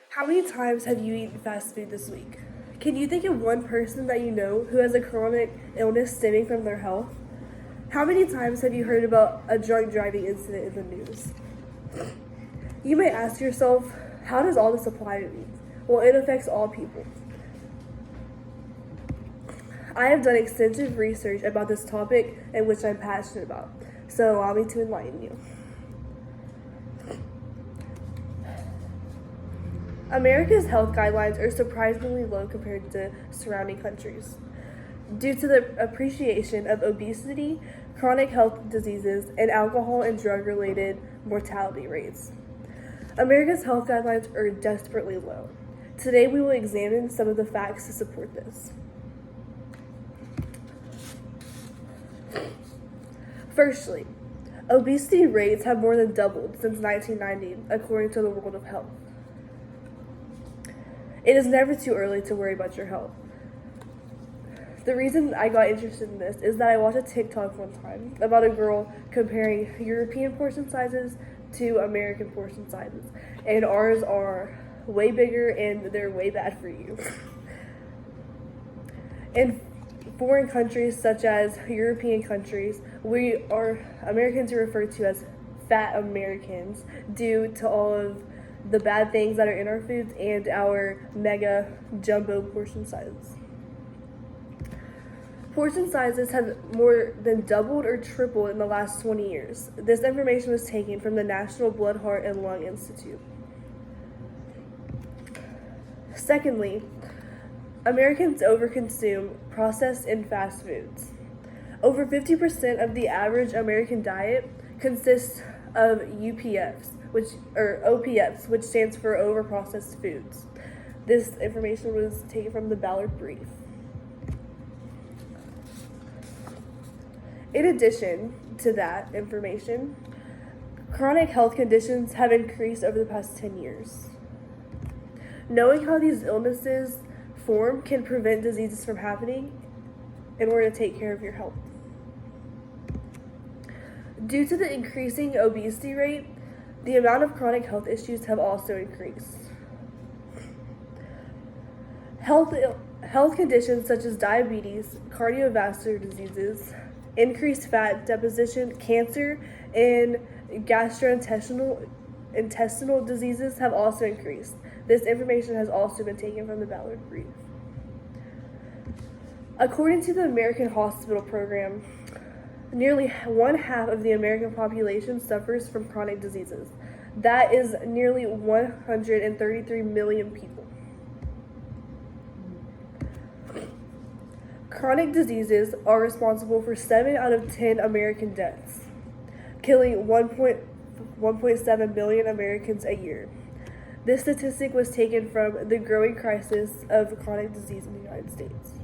How many times have you eaten fast food this week? Can you think of one person that you know who has a chronic illness stemming from their health? How many times have you heard about a drunk driving incident in the news? You may ask yourself, how does all this apply to me? Well, it affects all people. I have done extensive research about this topic and which I'm passionate about, so allow me to enlighten you. America's health guidelines are surprisingly low compared to surrounding countries. Due to the appreciation of obesity, chronic health diseases, and alcohol and drug-related mortality rates, America's health guidelines are desperately low. Today we will examine some of the facts to support this. Firstly, obesity rates have more than doubled since 1990, according to the World of Health. It is never too early to worry about your health. The reason I got interested in this is that I watched a TikTok one time about a girl comparing European portion sizes to American portion sizes, and ours are way bigger and they're way bad for you. In foreign countries such as European countries, Americans are referred to as fat Americans due to all of the bad things that are in our foods and our mega jumbo portion sizes. Portion sizes have more than doubled or tripled in the last 20 years. This information was taken from the National Blood, Heart, and Lung Institute. Secondly, Americans overconsume processed and fast foods. Over 50% of the average American diet consists of OPFs, which stands for overprocessed foods. This information was taken from the Ballard Brief. In addition to that information, chronic health conditions have increased over the past 10 years. Knowing how these illnesses form can prevent diseases from happening in order to take care of your health. Due to the increasing obesity rate, the amount of chronic health issues have also increased. Health conditions such as diabetes, cardiovascular diseases, increased fat deposition, cancer, and gastrointestinal diseases have also increased. This information has also been taken from the Ballard Brief. According to the American Hospital Program, nearly 1/2 of the American population suffers from chronic diseases. That is nearly 133 million people. Chronic diseases are responsible for 7 out of 10 American deaths, killing 1.7 million Americans a year. This statistic was taken from the growing crisis of chronic disease in the United States.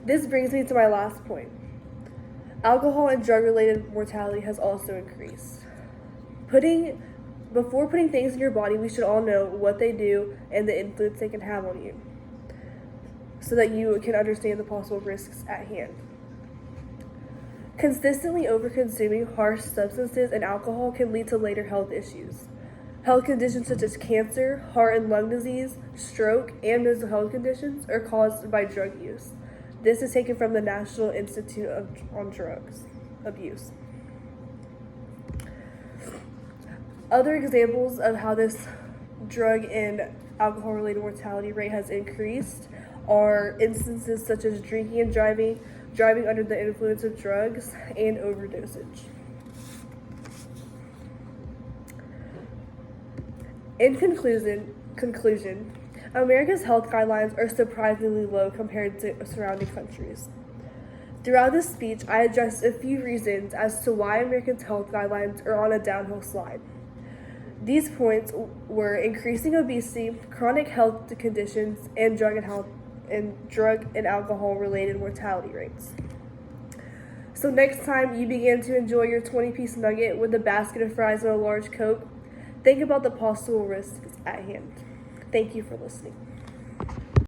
This brings me to my last point. Alcohol and drug-related mortality has also increased. Before putting things in your body, we should all know what they do and the influence they can have on you, so that you can understand the possible risks at hand. Consistently overconsuming harsh substances and alcohol can lead to later health issues. Health conditions such as cancer, heart and lung disease, stroke, and mental health conditions are caused by drug use. This is taken from the National Institute on Drugs Abuse. Other examples of how this drug and alcohol-related mortality rate has increased are instances such as drinking and driving under the influence of drugs, and overdosage. In conclusion, America's health guidelines are surprisingly low compared to surrounding countries. Throughout this speech, I addressed a few reasons as to why Americans' health guidelines are on a downhill slide. These points were increasing obesity, chronic health conditions, and drug and alcohol-related mortality rates. So next time you begin to enjoy your 20-piece nugget with a basket of fries and a large Coke, think about the possible risks at hand. Thank you for listening.